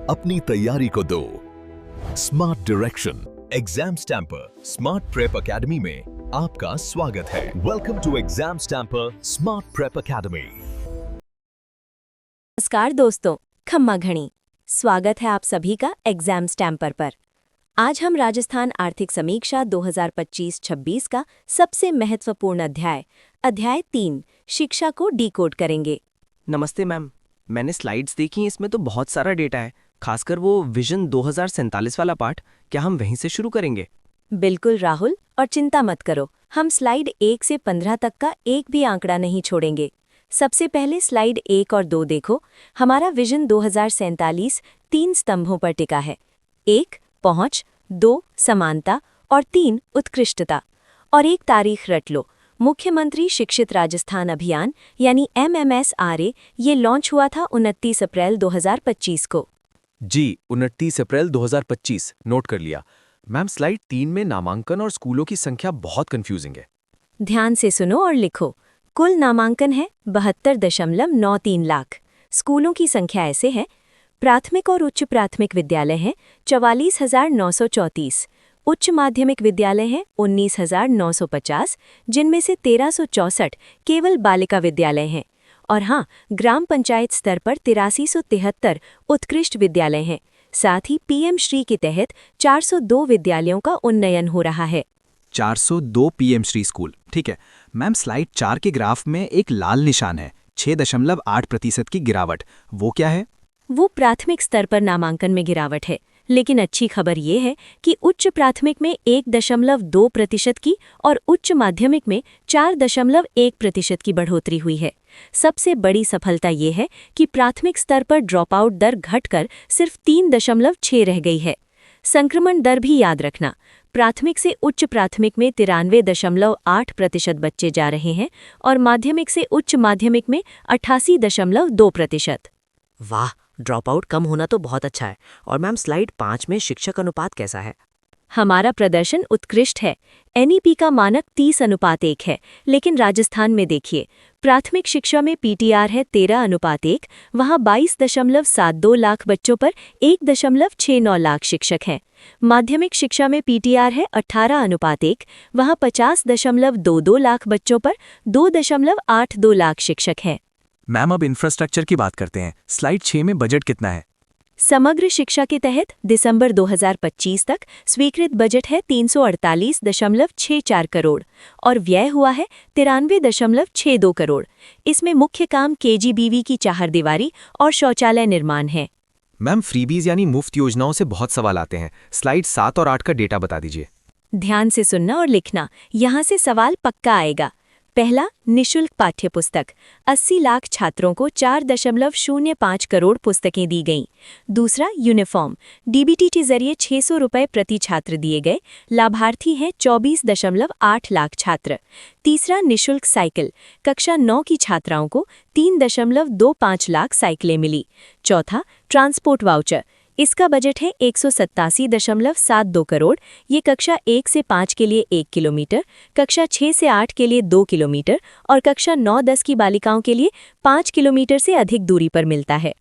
अपनी तैयारी को दो smart direction. Exam stamper smart prep academy में आपका स्वागत है। Welcome to exam stamper smart prep academy. नमस्कार दोस्तों, खम्मा घणी स्वागत है आप सभी का एग्जाम स्टैम्पर पर। आज हम राजस्थान आर्थिक समीक्षा 2025-26 का सबसे महत्वपूर्ण अध्याय 3 शिक्षा को डिकोड करेंगे। नमस्ते मैम, मैंने स्लाइड्स देखी, इसमें तो बहुत सारा डेटा है, खासकर वो विजन 2047 वाला पार्ट। क्या हम वहीं से शुरू करेंगे? बिल्कुल राहुल, और चिंता मत करो, हम स्लाइड 1 से 15 तक का एक भी आंकड़ा नहीं छोड़ेंगे। सबसे पहले स्लाइड 1 और 2 देखो। हमारा विजन 2047 3 स्तंभों पर टिका है। 1 पहुंच, 2 समानता और 3 उत्कृष्टता। और एक तारीख रट लो, मुख्यमंत्री शिक्षित राजस्थान अभियान यानी MMSRA ये लॉन्च हुआ था 29 अप्रैल 2025 को। जी, 29 अप्रैल 2025 नोट कर लिया। मैम, स्लाइड 3 में नामांकन और स्कूलों की संख्या बहुत कंफ्यूजिंग है। ध्यान से सुनो और लिखो। कुल नामांकन है 72.93 लाख। स्कूलों की संख्या ऐसे है: प्राथमिक और उच्च प्राथमिक विद्यालय हैं 44,934, उच्च माध्यमिक विद्यालय हैं 19,950, जिनमें से 1,364 केवल बालिका विद्यालय हैं। और हाँ, ग्राम पंचायत स्तर पर 8373 उत्कृष्ट विद्यालय हैं। साथ ही PM श्री के तहत 402 विद्यालयों का उन्नयन हो रहा है। 402 PM श्री स्कूल, ठीक है। मैम, स्लाइड 4 के ग्राफ में एक लाल निशान है, 6.8% की गिरावट। वो क्या है? वो प्राथमिक स्तर पर नामांकन में गिरावट है, लेकिन अच्छी खबर ये है कि उच्च प्राथमिक में 1.2% की और उच्च माध्यमिक में 4.1% की बढ़ोतरी हुई है। सबसे बड़ी सफलता ये है कि प्राथमिक स्तर पर ड्रॉप आउट दर घटकर सिर्फ 3.6 रह गई है। संक्रमण दर भी याद रखना, प्राथमिक से उच्च प्राथमिक में 93.8% बच्चे जा रहे हैं और माध्यमिक से उच्च माध्यमिक में 88.2%। वाह, ड्रॉप आउट कम होना तो बहुत अच्छा है। और मैम, स्लाइड 5 में शिक्षक अनुपात कैसा है? हमारा प्रदर्शन उत्कृष्ट है। NEP का मानक 30:1 है, लेकिन राजस्थान में देखिए, प्राथमिक शिक्षा में PTR है 13:1, वहाँ 22.72 लाख बच्चों पर 1.69 लाख शिक्षक हैं। माध्यमिक शिक्षा में PTR है 18:1, वहाँ 50.22 लाख बच्चों पर 2.82 लाख शिक्षक हैं। मैम, अब इंफ्रास्ट्रक्चर की बात करते हैं। स्लाइड 6 में बजट कितना है? समग्र शिक्षा के तहत दिसंबर 2025 तक स्वीकृत बजट है 348.64 करोड़ और व्यय हुआ है 93.62 करोड़। इसमें मुख्य काम KGBV की चारदीवारी और शौचालय निर्माण है। मैम, फ्रीबीज यानी मुफ्त योजनाओं से बहुत सवाल आते हैं। स्लाइड 7 और 8 का डेटा बता दीजिए। ध्यान से सुनना और लिखना, यहाँ से सवाल पक्का आएगा। पहला, निशुल्क पाठ्यपुस्तक। 80 लाख छात्रों को 4.05 करोड़ पुस्तकें दी गईं। दूसरा, यूनिफॉर्म। DBT के जरिए 600 रुपये प्रति छात्र दिए गए। लाभार्थी हैं 24.8 लाख छात्र। तीसरा, निशुल्क साइकिल। कक्षा 9 की छात्राओं को 3.25 लाख साइकिलें मिली। चौथा, ट्रांसपोर्ट वाउचर। इसका बजट है 187.72 करोड़। ये कक्षा 1 से 5 के लिए 1 किलोमीटर, कक्षा 6 से 8 के लिए 2 किलोमीटर और कक्षा 9-10 की बालिकाओं के लिए 5 किलोमीटर से अधिक दूरी पर मिलता है।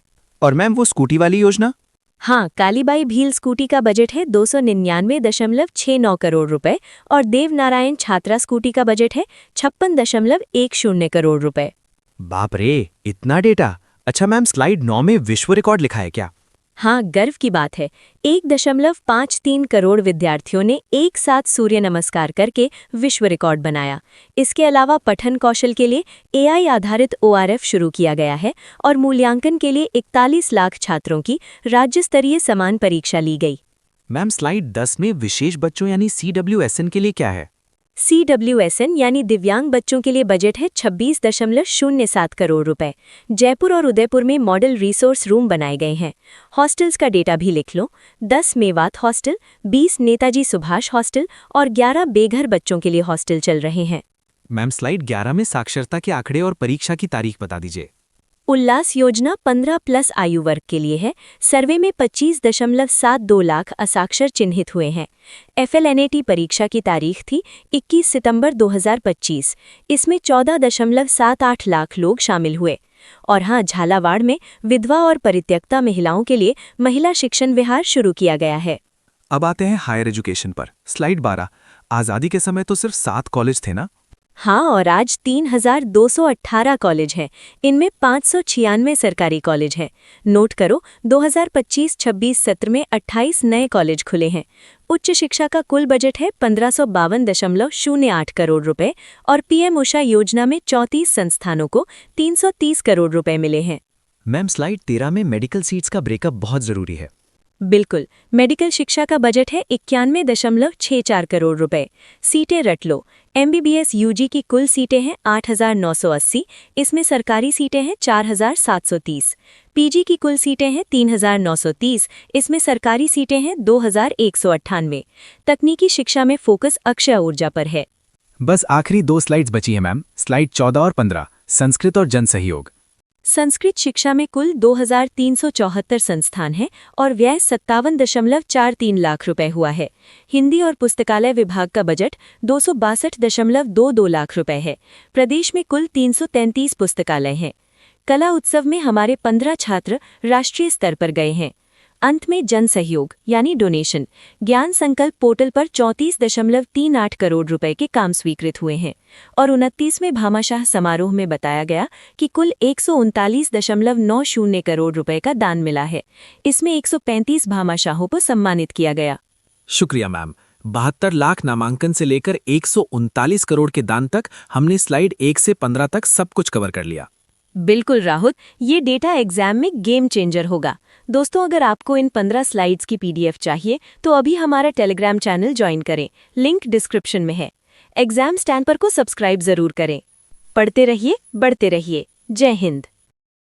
और मैम, वो स्कूटी वाली योजना? हाँ, कालीबाई भील स्कूटी का बजट है 299.69 करोड़ रुपए और देवनारायण छात्रा स्कूटी का बजट है 56.10 करोड़ रुपए। बाप रे, इतना डेटा! अच्छा मैम, स्लाइड 9 में विश्व रिकॉर्ड लिखा है क्या? हाँ, गर्व की बात है। 1.53 करोड़ विद्यार्थियों ने एक साथ सूर्य नमस्कार करके विश्व रिकॉर्ड बनाया। इसके अलावा पठन कौशल के लिए AI आधारित ORF शुरू किया गया है और मूल्यांकन के लिए 41 लाख छात्रों की राज्य स्तरीय समान परीक्षा ली गई। मैम, स्लाइड 10 में विशेष बच्चों यानी CWSN के लिए क्या है? CWSN यानी दिव्यांग बच्चों के लिए बजट है 26.07 करोड़ रुपए। जयपुर और उदयपुर में मॉडल रिसोर्स रूम बनाए गए हैं। हॉस्टल्स का डेटा भी लिख लो। 10 मेवात हॉस्टल, 20 नेताजी सुभाष हॉस्टल और 11 बेघर बच्चों के लिए हॉस्टल चल रहे हैं। मैम, स्लाइड 11 में साक्षरता के आंकड़े और परीक्षा की तारीख बता दीजिए। उल्लास योजना 15+ आयु वर्ग के लिए है। सर्वे में 25.72 लाख असाक्षर चिन्हित हुए हैं। FLNAT परीक्षा की तारीख थी 21 सितंबर 2025। इसमें 14.78 लाख लोग शामिल हुए। और हाँ, झालावाड़ में विधवा और परित्यक्ता महिलाओं के लिए महिला शिक्षण विहार शुरू किया गया है। अब आते हैं हायर एजुकेशन पर। स्लाइड 12। आज़ादी के समय तो सिर्फ 7 कॉलेज थे ना? हाँ, और आज 3,218 कॉलेज हैं। इनमें 596 सरकारी कॉलेज हैं। नोट करो, 2025-26 सत्र में 28 नए कॉलेज खुले हैं। उच्च शिक्षा का कुल बजट है 1552.08 करोड़ रुपए और पीएम उषा योजना में 34 संस्थानों को 330 करोड़ रुपए मिले हैं। मैम स्लाइड 13 में मेडिकल सीट्स का ब्रेकअप बहुत जरूरी है। बिल्कुल, मेडिकल शिक्षा का बजट है 91.64 करोड़ रुपए। सीटें रट लो। एमबीबीएस यूजी की कुल सीटें हैं 8,980, इसमें सरकारी सीटें हैं 4,730। पीजी की कुल सीटें हैं 3,930, इसमें सरकारी सीटें हैं 2,198। तकनीकी शिक्षा में फोकस अक्षय ऊर्जा पर है। बस आखिरी 2 स्लाइड्स बची हैं मैम, स्लाइड 14 और 15, संस्कृत और जनसहयोग। संस्कृत शिक्षा में कुल 2,374 संस्थान हैं और व्यय 57.43 लाख रुपए हुआ है। हिंदी और पुस्तकालय विभाग का बजट 262.22 लाख रुपए है। प्रदेश में कुल 333 पुस्तकालय हैं। कला उत्सव में हमारे 15 छात्र राष्ट्रीय स्तर पर गए हैं। अंत में जन सहयोग यानी डोनेशन। ज्ञान संकल्प पोर्टल पर 34.38 करोड़ रुपए के काम स्वीकृत हुए हैं और 29वें भामाशाह समारोह में बताया गया कि कुल 139.90 करोड़ रुपए का दान मिला है। इसमें 135 भामाशाहों को सम्मानित किया गया। शुक्रिया मैम। 72 लाख नामांकन से लेकर 139 करोड़ के दान तक हमने स्लाइड 1 से 15 तक सब कुछ कवर कर लिया। बिल्कुल राहुल, ये डेटा एग्जाम में गेम चेंजर होगा। दोस्तों, अगर आपको इन 15 स्लाइड्स की पीडीएफ चाहिए तो अभी हमारा टेलीग्राम चैनल ज्वाइन करें, लिंक डिस्क्रिप्शन में है। एग्जाम स्टैंपर को सब्सक्राइब जरूर करें। पढ़ते रहिए, बढ़ते रहिए। जय हिंद।